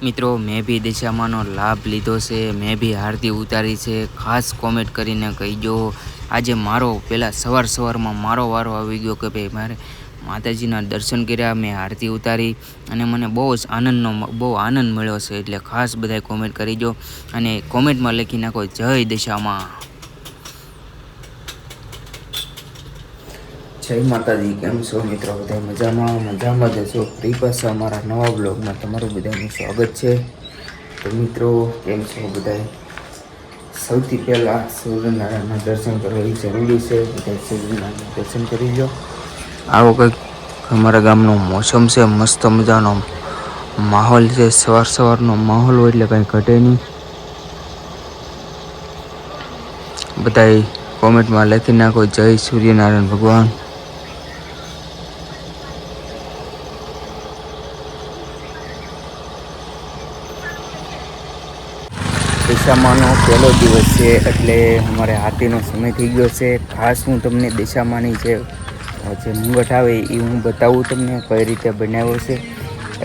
મિત્રો મેં બી દિશામાંનો લાભ લીધો છે, મેં બી આરતી ઉતારી છે. ખાસ કોમેન્ટ કરીને કહીજો. આજે મારો પહેલાં સવારમાં મારો વારો આવી ગયો કે ભાઈ મારે માતાજીના દર્શન કર્યા, મેં આરતી ઉતારી અને મને બહુ આનંદ મળ્યો છે. એટલે ખાસ બધાય કોમેન્ટ કરીજો અને કોમેન્ટમાં લખી નાખો જય દિશામાં. જય માતાજી. કેમ છો મિત્રો? બધા મજામાં જશો. ફરી પાછા અમારા નવા બ્લોગમાં તમારું બધાનું સ્વાગત છે. તો મિત્રો કેમ છો બધા? સૌથી પહેલાં સૂર્યનારાયણના દર્શન કરવા એ જરૂરી છે. બધા સૂર્યનારાયણના દર્શન કરી લો. આવો કંઈક અમારા ગામનો મોસમ છે, મસ્ત મજાનો માહોલ છે. સવારનો માહોલ હોય એટલે કંઈ ઘટે નહીં. બધાય કોમેન્ટમાં લખી નાખો જય સૂર્યનારાયણ ભગવાન. દિશામાંનો પહેલો દિવસ છે એટલે અમારે આરતીનો સમય થઈ ગયો છે. ખાસ હું તમને દિશામાંની જે મુંગટ આવે એ હું બતાવું તમને કઈ રીતે બનાવ્યો છે.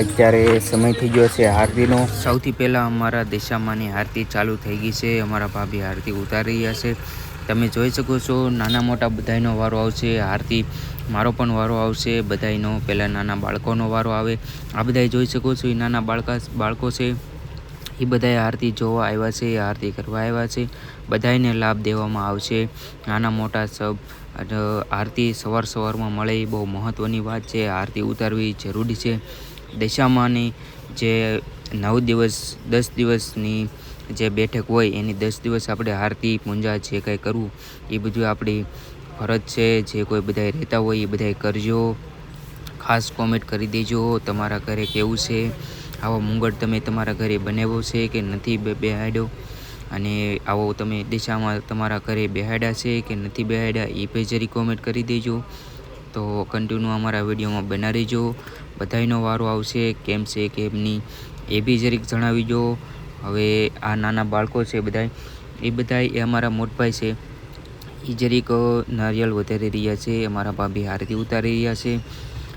અત્યારે સમય થઈ ગયો છે આરતીનો. સૌથી પહેલાં અમારા દિશામાંની આરતી ચાલુ થઈ ગઈ છે. અમારા ભાભી આરતી ઉતારી રહ્યા છે. તમે જોઈ શકો છો નાના મોટા બધાયનો વારો આવશે. આરતી મારો પણ વારો આવશે. બધાયનો પહેલાં નાના બાળકોનો વારો આવે. આ બધાય જોઈ શકો છો એ નાના બાળકો છે. એ બધાએ આરતી જોવા આવ્યા છે, આરતી કરવા આવ્યા છે. બધાને લાભ દેવામાં આવશે. નાના મોટા સબ આરતી સવારમાં મળે એ બહુ મહત્ત્વની વાત છે. આરતી ઉતારવી જરૂરી છે. દશામાની જે 9 દિવસ 10 દિવસની જે બેઠક હોય એની 10 દિવસ આપણે આરતી પૂજા જે કંઈ કરવું એ બધું આપણી ફરજ છે. જે કોઈ બધાએ રહેતા હોય એ બધાએ કરજો. ખાસ કોમેન્ટ કરી દેજો તમારા ઘરે કેવું છે. આવો મુંગટ તમે તમારા ઘરે બનાવ્યો છે કે નથી બેહાડ્યો, અને આવો તમે દિશામાં તમારા ઘરે બેહાડ્યા છે કે નથી બેહાડ્યા એ પણ જરી કોમેન્ટ કરી દેજો. તો કન્ટિન્યુ અમારા વિડીયોમાં બના રહેજો. બધાયનો વારો આવશે, કેમ છે કેમ નહીં એ બી જરીક જણાવીજો. હવે આ નાના બાળકો છે બધાય એ અમારા મોટભાઈ છે. એ જરીક નારિયેળ વધારી રહ્યા છે. અમારા ભાભી આરતી ઉતારી રહ્યા છે,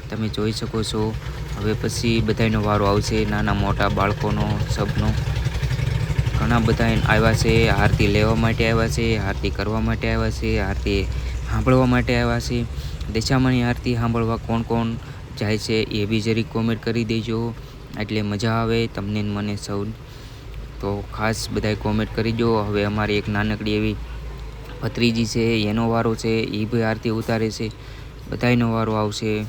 તમે જોઈ શકો છો. હવે પછી બધાયનો વારો આવશે, નાના મોટા બાળકોનો સબનો. ઘણા બધા આવ્યા છે, આરતી લેવા માટે આવ્યા છે, આરતી કરવા માટે આવ્યા છે, આરતી સાંભળવા માટે આવ્યા છે. દિશામાંની આરતી સાંભળવા કોણ જાય છે એ બી જરીક કોમેન્ટ કરી દેજો, એટલે મજા આવે તમને મને સૌ. તો ખાસ બધાય કોમેન્ટ કરીજો. હવે અમારી એક નાનકડી એવી ભત્રીજી છે, એનો વારો છે, એ બી આરતી ઉતારે છે. બધાયનો વારો આવશે.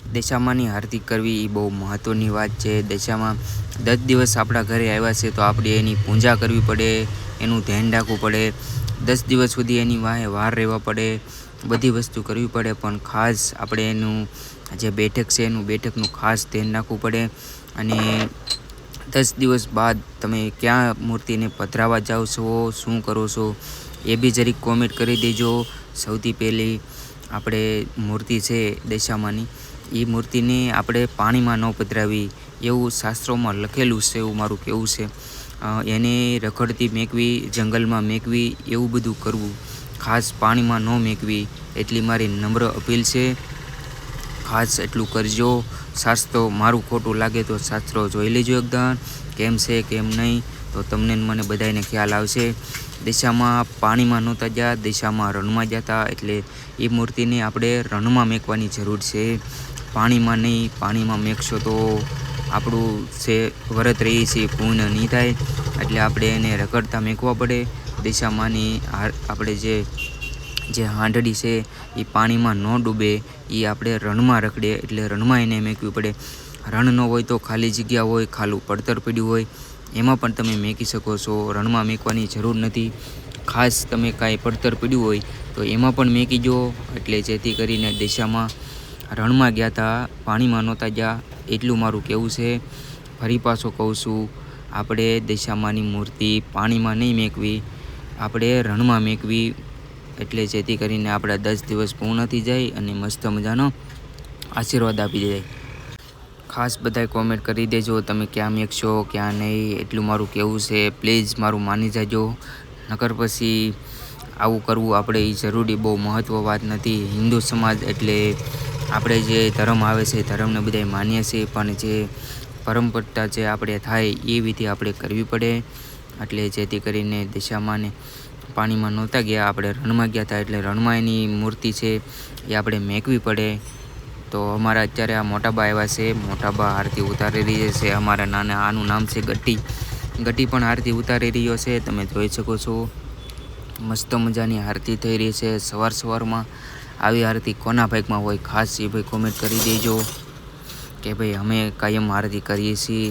દશામાની આરતી કરવી એ બહુ મહત્ત્વની વાત છે. દશામાં 10 દિવસ આપણા ઘરે આવ્યા છે તો આપણે એની પૂજા કરવી પડે, એનું ધ્યાન રાખવું પડે. 10 દિવસ સુધી એની વાર રહેવા પડે, બધી વસ્તુ કરવી પડે. પણ ખાસ આપણે એનું જે બેઠક છે એનું બેઠકનું ખાસ ધ્યાન રાખવું પડે. અને 10 દિવસ બાદ તમે ક્યાં મૂર્તિને પધરાવા જાઓ છો, શું કરો છો એ બી જરીક કોમેન્ટ કરી દેજો. સૌથી પહેલી આપણે મૂર્તિ છે દશામાની, એ મૂર્તિને આપણે પાણીમાં ન પધરાવી એવું શાસ્ત્રોમાં લખેલું છે, એવું મારું કહેવું છે. એને રખડતી મેકવી, જંગલમાં મેકવી એવું બધું કરવું, ખાસ પાણીમાં ન મેકવી એટલી મારી નમ્ર અપીલ છે. ખાસ એટલું કરજો. શાસ્ત્રો મારું ખોટું લાગે તો શાસ્ત્રો જોઈ લેજો એકદમ કેમ છે કેમ નહીં, તો તમને મને બધાને ખ્યાલ આવશે. દિશામાં પાણીમાં નહોતા ગયા, દિશામાં રણમાં જતા, એટલે એ મૂર્તિને આપણે રણમાં મેકવાની જરૂર છે, પાણીમાં નહીં. પાણીમાં મેકશો તો આપણું છે વ્રત રહી છે પૂર્ણ નહીં થાય, એટલે આપણે એને રગડતા મેકવા પડે. દિશામાંની આપણે જે હાંડડી છે એ પાણીમાં ન ડૂબે, એ આપણે રણમાં રખડે એટલે રણમાં એને મેકવી પડે. રણ ન હોય તો ખાલી જગ્યા હોય, ખાલું પડતર પડ્યું હોય એમાં પણ તમે મેકી શકો છો. રણમાં મેકવાની જરૂર નથી. ખાસ તમે કાંઈ પડતર પડ્યું હોય તો એમાં પણ મેકી જો, એટલે જેથી કરીને દિશામાં રણમાં ગયા હતા, પાણીમાં નહોતા ગયા એટલું મારું કહેવું છે. ફરી પાછો કહું છું, આપણે દિશામાંની મૂર્તિ પાણીમાં નહીં મેકવી, આપણે રણમાં મેકવી, એટલે જેથી કરીને આપણા 10 દિવસ પૂર્ણ થઈ જાય અને મસ્ત મજાનો આશીર્વાદ આપી જાય. ખાસ બધાય કોમેન્ટ કરી દેજો તમે ક્યાં મેકશો ક્યાં નહીં, એટલું મારું કહેવું છે. પ્લીઝ મારું માની જાજો, નકર પછી આવું કરવું આપણે એ જરૂરી બહુ મહત્ત્વ વાત નથી. હિન્દુ સમાજ એટલે આપણે જે ધર્મ આવે છે ધર્મને બધાય માનીએ છીએ, પણ જે પરંપરા જે આપણે થાય એ વિધિ આપણે કરવી પડે. એટલે જેથી કરીને દિશામાંને પાણીમાં નહોતા ગયા, આપણે રણમાં ગયા હતા, એટલે રણમાં એની મૂર્તિ છે એ આપણે મેકવી પડે. તો અમારા અત્યારે આ મોટાબા આવ્યા છે, મોટાબા આરતી ઉતારી રહી છે. અમારા નાના આનું નામ છે ગટ્ટી. ગટ્ટી પણ આરતી ઉતારી રહ્યો છે, તમે જોઈ શકો છો. મસ્ત મજાની આરતી થઈ રહી છે સવારમાં. આવી આરતી કોના ભાગમાં હોય ખાસ એ ભાઈ કોમેન્ટ કરી દેજો કે ભાઈ અમે કાયમ આરતી કરીએ છીએ.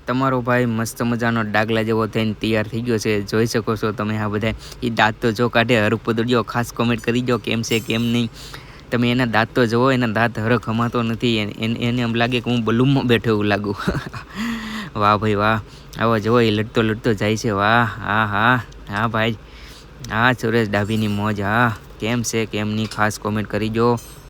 તમારો ભાઈ મસ્ત મજાનો ડાગલા જેવો થઈને તૈયાર થઈ ગયો છે, જોઈ શકો છો તમે. આ બધા એ દાંત તો જો કાઢે, હરખ પદરજો, ખાસ કોમેન્ટ કરી દો કેમ છે કેમ નહીં. તમે એના દાંત તો જુઓ, એના દાંત હરખ હમાતો નથી. એને એમ લાગે કે હું બલૂમમાં બેઠો એવું લાગું. વાહ ભાઈ વાહ, આવો જુઓ એ લડતો જાય છે. વાહ, હા હા હા ભાઈ, હા સુરેશ ડાભીની મોજ. હા કેમ છે કેમ નહીં ખાસ કોમેન્ટ કરી દો.